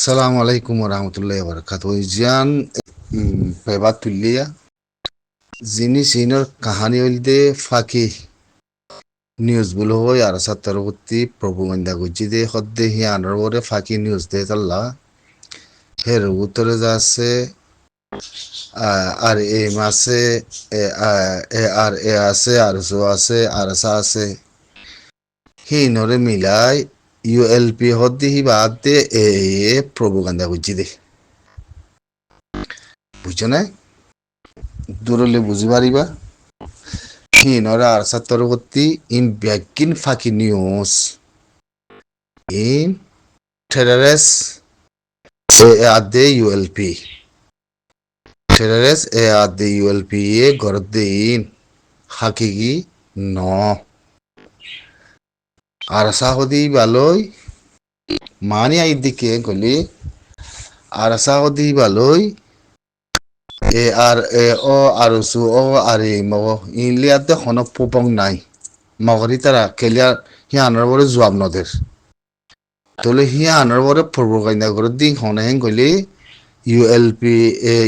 Assalamu alaikum warahmatullahi wabarakatuh. Jian pebat tulia. Zini sinor kahani olde faki news bulo hoy ar sattarutti propaganda gujide hodde hianar bore faki news de talla her uttore jasse আর এম আছে আর এ আছে আর জো আছে আর সা আছে হিনরে মিলাই ইউএলপি হদ্দি হি বাদে এ প্রোপাগান্ডা বুঝি দে বুঝছো না দূরলে বুঝি পারিবা হিনরে আর সাত্তর করতি ইন ব্যাকিন ফাকি নিউজ ইন টেরারেস এ আদে ইউএলপি টেরারেস এ আদে ইউএলপি এ গরদিন হাকিগি ন আর সাহদি বালই মানি আই দিকে গলি আর সাহদি বালই এ ও আর সু ও আর মগ ইলিয়াতে হন পোপং নাই মগরি তারা কেলিয়া হিয়ানোর বড় জবাব নদের তলে হিয়ানোর বড় প্রোপাগান্ডা করে দিন হনে হেন গলি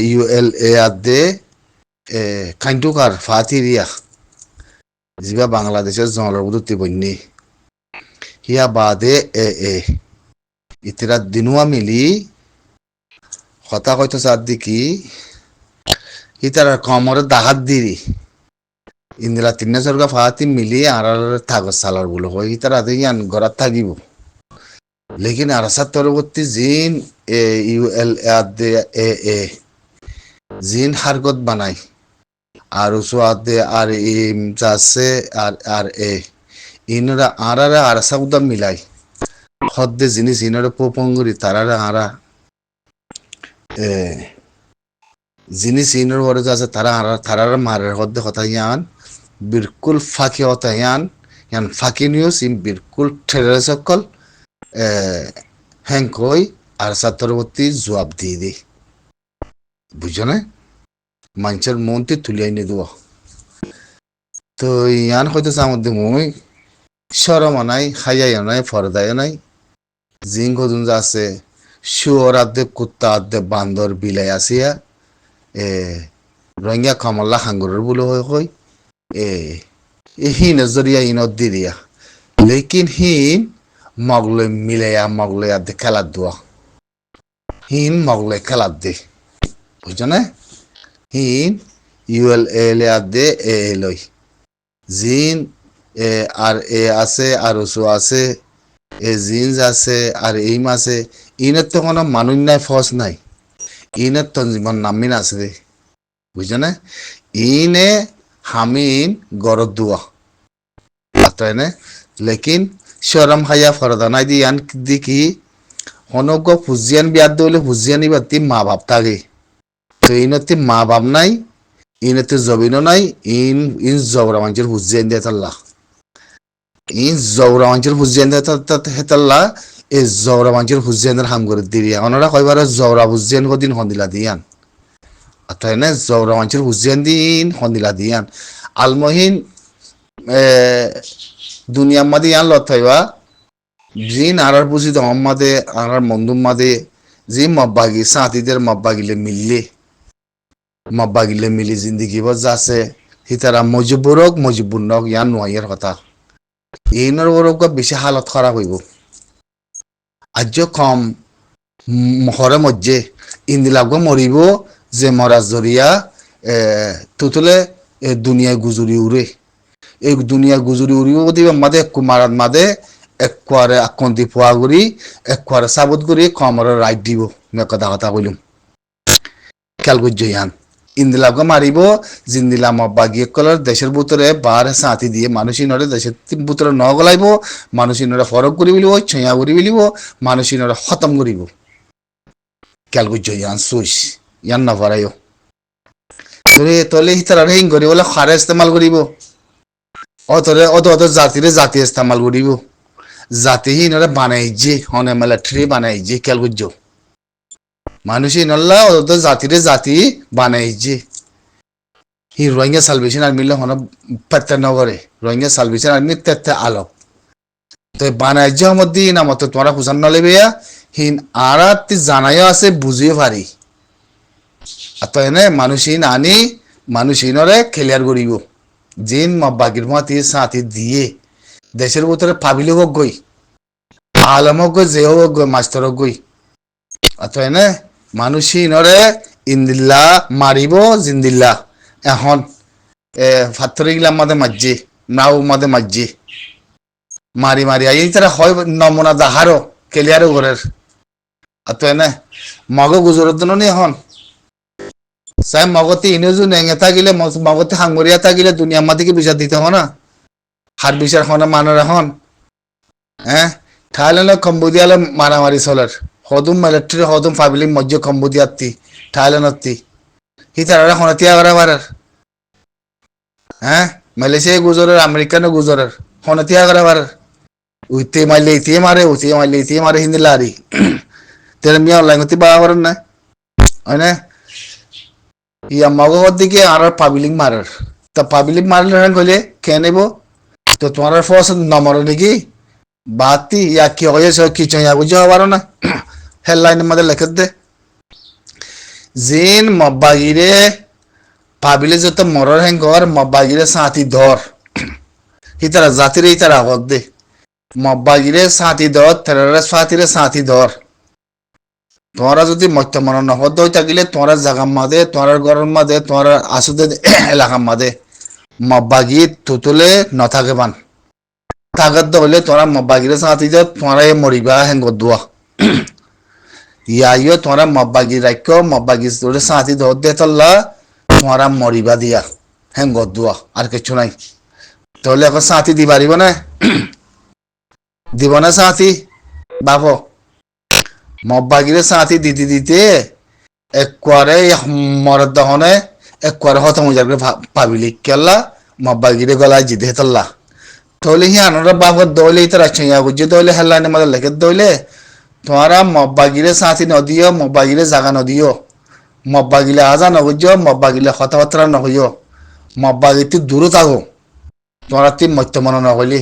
ইউএলএ আদে কাইন্টুকার ফাতিরিয়া জিবা বাংলাদেশের জনবদতি বন্যি হিয়া বাদে ইতিরা দিনুয়া মিলি হতা কইতো চার দিকি ইতার কমরে দাহাত দিরি ইন্দিরা তিন্না সরকা ফাতি মিলি আর থাগর সালার বলো হয় ইতার আদে ইয়ান গরাত থাকিব লেকিন আর পরবর্তী জিন ইউএল আদে জিন হারগত বানাই আর উসু আদে আর ইম যাচ্ছে আর ইনরা আরারা আর সাউদা মিলাই হদ্দে জিনিস ইনরা পোপঙ্গুরি তারারা আরা জিনিস ইনর বড় যাচ্ছে তারারা মারের হদ্দে কথা ইয়ান বিলকুল ফাঁকি হতা ইয়ান ফাঁকি নিউজ ইন বিলকুল ঠেরে সকল হ্যাঙ্কই আর সাতরবর্তী জবাব দিয়ে দি বুঝছো না মানুষের মনতে তুলিয়াই নি দেওয়া তো ইয়ান হয়তো মধ্যে মই সরমও নাই খাইয়াইও নাই ফরদাইও নাই জিং গদুন আছে শুয়োর আদে কুত্তা আদে বান্দর বিলাই আসিয়া রঙিয়া কমলা হাঙ্গুরের বলে হয় হিন জরিয়া ইনত দি দিয়া লেকিন হিন মগলে মিলাইয়া মগলে আদে খেলার দোয়া হিন মগলে খেলার দে বুঝছো না হিন ইউএল এল আদে লই জিন আর আছে আর ওসু আছে জিন্স আছে আর এইম আছে ইনের তো কোনো মানুষ নাই ফস নাই ইনের তো জীবন নামিন আছে দে বুঝছো না ইনে হামিন গরত দুয়া তাই না লেকিন সরম খাইয়া ফরদা নাই দি ইয়ান দেখি অনগ ফুজিয়ান বিয়াদ দলে ফুজিয়ানি বাতি মা বাপ থাকে তো ইনতে মা বাপ নাই ইনতে জবিনও নাই ইন জবরা মানুষের ফুজিয়ান দিয়ে তাল্লা ইন জবরা মানুষের ফুজিয়ান দিয়ে হেতাল্লা এই জবরা মানুষের ফুজিয়ানের হাম করে দিরিয়া ওনারা কয়বার জবরা ফুজিয়ান কদিন হন্দিলা দিয়ান তাই না জবরা মানুষের ফুজিয়ান দিন হন্দিলা দিয়ান আলমহিন দুনিয়ার মাদে ইয়ান লত হইবা জিন আর বুঝি তো মাদে আর মন্দুম মাদে জি মব্বাগি সাথীদের মব্বাগিলে মিলি জিন্দিগি বজ আছে হিতারা মজিবুর নক ইয়ান নোয়াইয়ের কথা ইনর বরক বেশি হালত খারাপ হইব আজ কম হরে মজ্জে ইন্দিলাগ মরিব যে মরাজ জরিয়া তুতলে দুনিয়ায় গুজুরি উড়ে এই দুনিয়া গুজুরি উড়িব দিবে মাদে কুমারাত মাদে একবারে আকন্তি পোয়া করি একবারে সাবত করি কমরে রাইট দিব মে কথা কইলুম খেয়াল করছো ইয়ান ইন্দিলাগ মারিব জিন্দিলা মব্বাগি কলর দেশের ভিতরে বারে সাথী দিয়ে মানুষ ইনরে দেশের ভিতরে ন গলাইব মানুষ ইনরে ফরক করি বিলিব ছয়া করি বিলিব মানুষ ইনরে খতম করিব খেয়াল করছো ইয়ান সুইস ইয়ান না ভরাইও তলে হিতার হিং করি বলে খারে ইস্তেমাল করিব অত জাতি ইস্তেমাল করিব জাতিহীন বানাইছে হনে মেলা ট্রি বানাইছে খেয়াল করছো মানুষই নল্লা অত জাতি বানাইছে হি রোহিঙ্গা সালভেশন আর্মিলে হন পাত্তা নগরে রোহিঙ্গা সালভেশন আর্মি তেতে আলো তো বানাইছে মধ্যে নামত তোমরা হুসান নলে বেয়া হিন আরাতি জানাইও আছে বুঝিও পারি আত এনে মানুষিন আনি মানুষিনরে ক্লিয়ার করিব জিন বাগির মাতি সাথে দিয়ে দেশের ভিতরে পাবিলে হোক গই আলম হোক গই যে হোক গই মাস্টার হোক গই আত এনে মানুষিনরে ইন্দিল্লা মারিব জিন্দিল্লা এখন ফাত্তরিগুলা মাঝে মাঝে নাও মাঝে মাঝে মারি মারি এই তারা হয় নমুনা দাহারও ক্লিয়ারও ঘরের আত এনে মগ গুজরত নি এখন চাই মগতে ইনেজু নেঙে থাকিলে মগতে হাঙমরিয়া থাকিলে দুনিয়ার মাদিকে বিচার দিতে হয় না হার বিচার হন মানের এখন হ্যাঁ থাইল্যান্ডে কম্বোডিয়ালে মারামারি চলের হদুম মিলিটারি হদুম পাবলিক মজ্জ কম্বোডিয়াতি থাইল্যান্ডতি হিতারা হনতিয়া করা পারার হ্যাঁ মালয়েশিয়া গুজরের আমেরিকানো গুজরের হনতিয়া করা পারার উইতে মারলে ইতিয়ে মারে উইতে মারলে ইতিয়ে মারে হিন্দি লারি তেরে মিয়া অনলাইন হতে পাওয়া পারেন না হয় না ইয়া মগর দিকে আর পাবলিক মারার তা পাবলিক মারলে গলে খেয়ে নেব তো তোমার ফস নমর নাকি বাতি ইয়া কি হয়েছে কিছু ইয়া বুঝে পারো না হেডলাইনের মধ্যে লেখে দে জিন মব্বাগিরে পাবিলে যত মরর হেঙ্গর মব্বাগিরে সাথী ধর হিতারা জাতিরে ইতারা হক দে মব্বাগিরে সাথী ধর তেরারে সাথীরে সাথী ধর তোমরা যদি মত্য মন নহদ হয়ে থাকিলে তোমরা জাগার মাঝে তোমরা ঘরের মাঝে তোমরা আসুদে এলাকার মাঝে মব্বাগি তুতুলে নথাকে বান তাগত হলে তোমরা মব্বাগিরে সাথী ধর তোমরা মরিবা হেঙ্গর দোয়া ইয়াইও তোমরা মব্বাগি রাখ্য মব্বাগি তোরে সাথী ধর দে তল্লা তোমরা মরিবা দিয়া হেঙ্গর দোয়া আর কিছু নাই তাহলে এখন সাথী দি পারিব না দিব না সাথী বাপ মব্বাগিরে সাথী দিতে দিতে একবারে মরদ দহনে একবারে হতম হয়ে যাবে পাবিলি কেলা মব্বাগিরে গলায় জিতে হেতল্লা তাহলে হি আনন্দ বাপর দৌলে ইতার আচ্ছা বুঝে দৌলে হেল্লাইনে মাদের লেখে দৌলে তোমরা মব্বাগিরে সাথী নদিও মব্বাগিরে জাগা নদিও মব্বাগিলে আজা নগুজো মব্বাগিলে কথাবার্তা নহইও মব্বাগিতে দূর থাকো তোমরা তিন মত্য মনে নহলি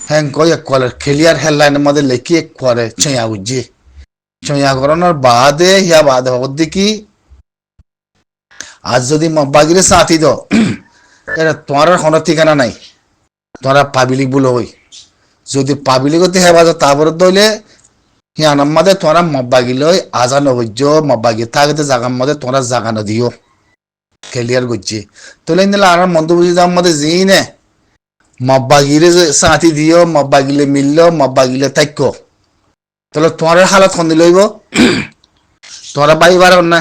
হ্যাঁ কই একবারে খেলিয়ার হেল্লাইনের মধ্যে লেখি একবারে ছেঁয়া বুঝে ছেঁয়া করানোর বাদে ইয়া বাদে হক দেখি আজ যদি মব্বাগিরে সাথী দো এটা তোমার কোনো ঠিকানা নাই তোমরা পাবলিক বলে হই যদি পাবলিকতে হেবাজ তারপরে দইলে হিয়ানার মাঝে তোমরা মব্বাগিলে আজা নগজ্য মব্বাগি থাকতে জাগার মধ্যে তোমরা জাগা নদিও ক্লিয়ার করছে তোলে নিলে আর মন্দ বুঝি যার মধ্যে জিনে মব্বাগিরে সাথী দিও মব্বাগিলে মিলল মব্বাগিলে থাক্য তাহলে তোমার হালত খন্দি লইব তোমরা বাই বার না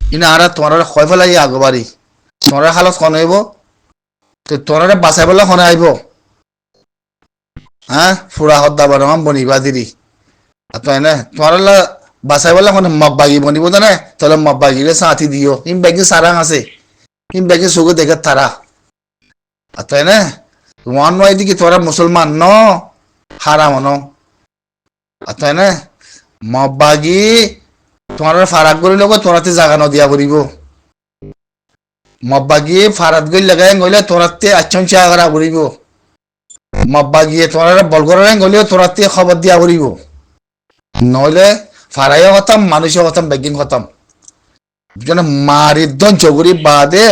ইনা আর তোমার হয় ফেলাই আগবাড়ি তোমার হালত খন হইব তো তোরা বাঁচাই পেলে খনে আইব হ্যাঁ ফুরা হদ্দা বারম বনিবা দিদি তাই না তোমার বাঁচাই পেলে খনে মব্বাগি বনিব না তাহলে মব্বাগিরে সাথী দিও ইম ব্যাগি সারাং আছে ইম ব্যাগি চকু দেখে তারা তাই না তোমার নয় দিকে তোরা মুসলমান ন হারাম ন তাই না মব্বাগি তোমার ফারাক করে লোক তোরাতে জাগা নদিয়া করিব মব্বাগি ফারাত গই লাগাই গইলে তোরাতে আচ্ছন চা করা করিব মব্বাগিয়ে তোরা বল করে গইলে তোরাতে খবর দিয়া করিব নইলে ফারাইও খতম মানুষও খতম বেগিন খতম যেন মারিদন চগুরি বাদে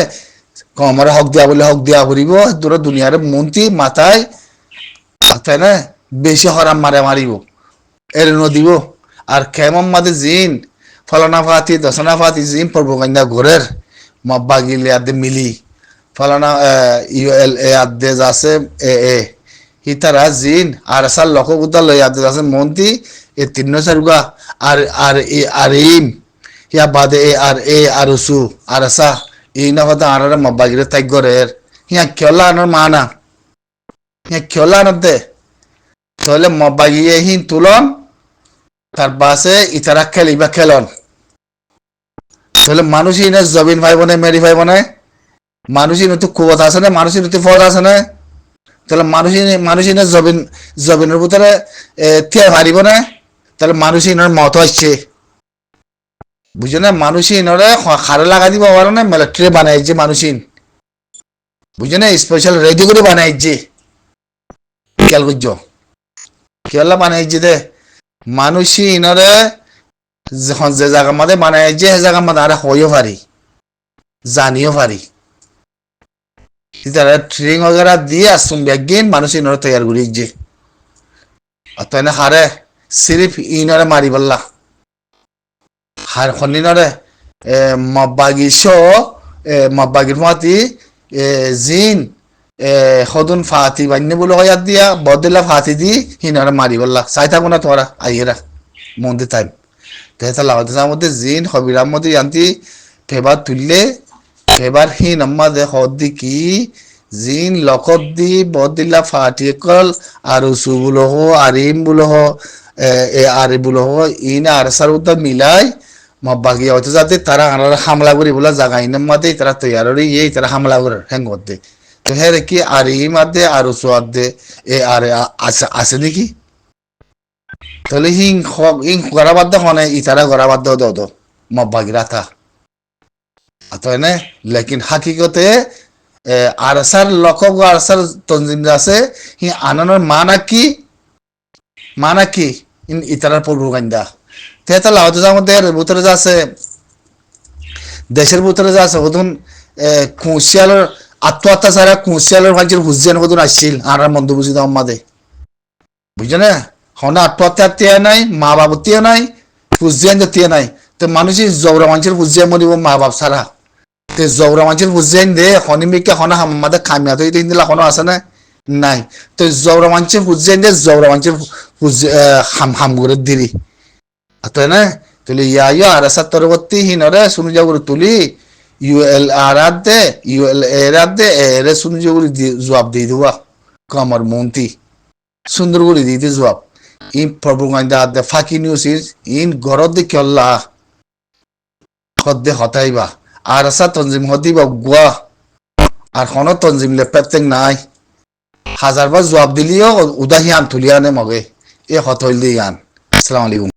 কমরে হক দিয়া বলে হক দিয়া করিব তোর দুনিয়ার মন্ত্রী মাথায় তাই না বেশি হরাম মারে মারিব এর নদিব আর কেমন মাদে জিন ফলানা ফাতি দশনা ফাতি জিন পর্বকান্যা ঘরের মব্বাগিলে আদে মিলি ফলানা ইউএল এ আদে আছে এ হিতারা জিন আর সাল লক্ষ গুদা লই আদে আছে মন্ত্রী এ তিন চারুগা আর ইম ইয়া বাদে এ আর উসু আর আসা এই না কথা আর মব্বাগিরে তাই ঘরের হিয়া খেলা আনার মানা হিয়া খেলা আনার দে তাহলে মব্বাগিয়ে হিন তুলন তার বাসে ইতারা খেলিবা খেলন তাহলে মানুষই না জবিন ভাই বোনে মেরি ভাই বোনে মানুষই নতু কুবত আছে না মানুষই নতু ফদ আছে না তাহলে মানুষই না জবিনের ভিতরে থিয়া হারিব না তাহলে মানুষই নর মত আসছে বুঝো না মানুষই নরে খারে লাগা দিব পারো না মিলিটারি বানাইছে মানুষই বুঝো না স্পেশাল রেডি করে বানাইছে খেয়াল করছো খেয়াল বানাইছে দে মানুষই ইনরে যখন যে জায়গা মধ্যে মানে যে জায়গা মধ্যে আরে হইও পারি জানিও পারি তারা ট্রেনিং वगैरह দিয়ে আসুন বেগিন মানুষ ইনরে তৈয়ার করি যে অতএনে হারে সিরিফ ইনরে মারি বললা হার খনিনরে মব্বাগিশো মব্বাগির মাতি জিন সদুন ফাতি বান্য বলে হয়াত দিয়া বদলা ফাতি দি হিনরে মারি বললা চাই থাকো না তোরা আইয়েরা মন্দির টাইম তেহতা লাগাতে মধ্যে জিন হবিরাম মধ্যে জানতি ফেবার তুললে ফেবার হিন আম্মা দে হদ্দি কি জিন লকত দি বদিল্লা ফাটিকল আর উসুবুলো হো আরিম বুলো হো এ আরে বুলো হো ইন আর সার উদ্দা মিলাই মব্বাগি হয়তো যাতে তারা আনার হামলা করি বলে জাগা ইনার মাঝে তারা তৈয়ারি এই তারা হামলা করে হ্যাং করতে তো হ্যাঁ কি আর ইম আদে আর উসু আদে এ আর আছে আছে নাকি তাহলে হিং গড়াবাদ হনে ইতারা গড়াবাদ দো মব্বাগিরা থা আতনে লেকিন হাকিকতে আরসার লকক আরসার তনজিম আছে হি আনানোর মানা কি ইন ইতারার পূর্বগান্ডা তেতা লাউতে আমাদের ভিতরে যা আছে দেশের ভিতরে যা আছে হদুন কুশিয়ালের আত্মহত্যা ছাড়া কুশিয়ালের ভাইজের হুজিয়ান হদুন আসছিল আর মন্দ বুঝি দাম মাদে বুঝছো না হনা আত্মহত্যা তিয়া নাই মা বাবু তিয়া নাই হুজিয়ান তিয়া নাই তো মানুষই জৌরা মানুষের হুজিয়ান মরিব মা বাপ ছাড়া তে জৌরা মানুষের হুজিয়ান দে হনিমিকে হনা আমাদের খামিয়া তো এই দিলা হনো আছে না নাই তো জৌরা মানুষের হুজিয়ান দে জৌরা মানুষের হাম করে দিলি atau na tuli ya ya rasa terwati hinare sunu jauh tuli UL arade UL erade ere sunu jauh jawab di dua kamar monti sundur guri di jawab in propaganda the fake news is in gorod de kyolla hodde hotaiba আর আসা তনজিম হদি বা গুয়া আর হনো তনজিম লে পেতেং নাই হাজার বার জবাব দিলিও উদাহিয়ান তুলিয়ানে মগে এ হতইল দিয়ান আসসালামু আলাইকুম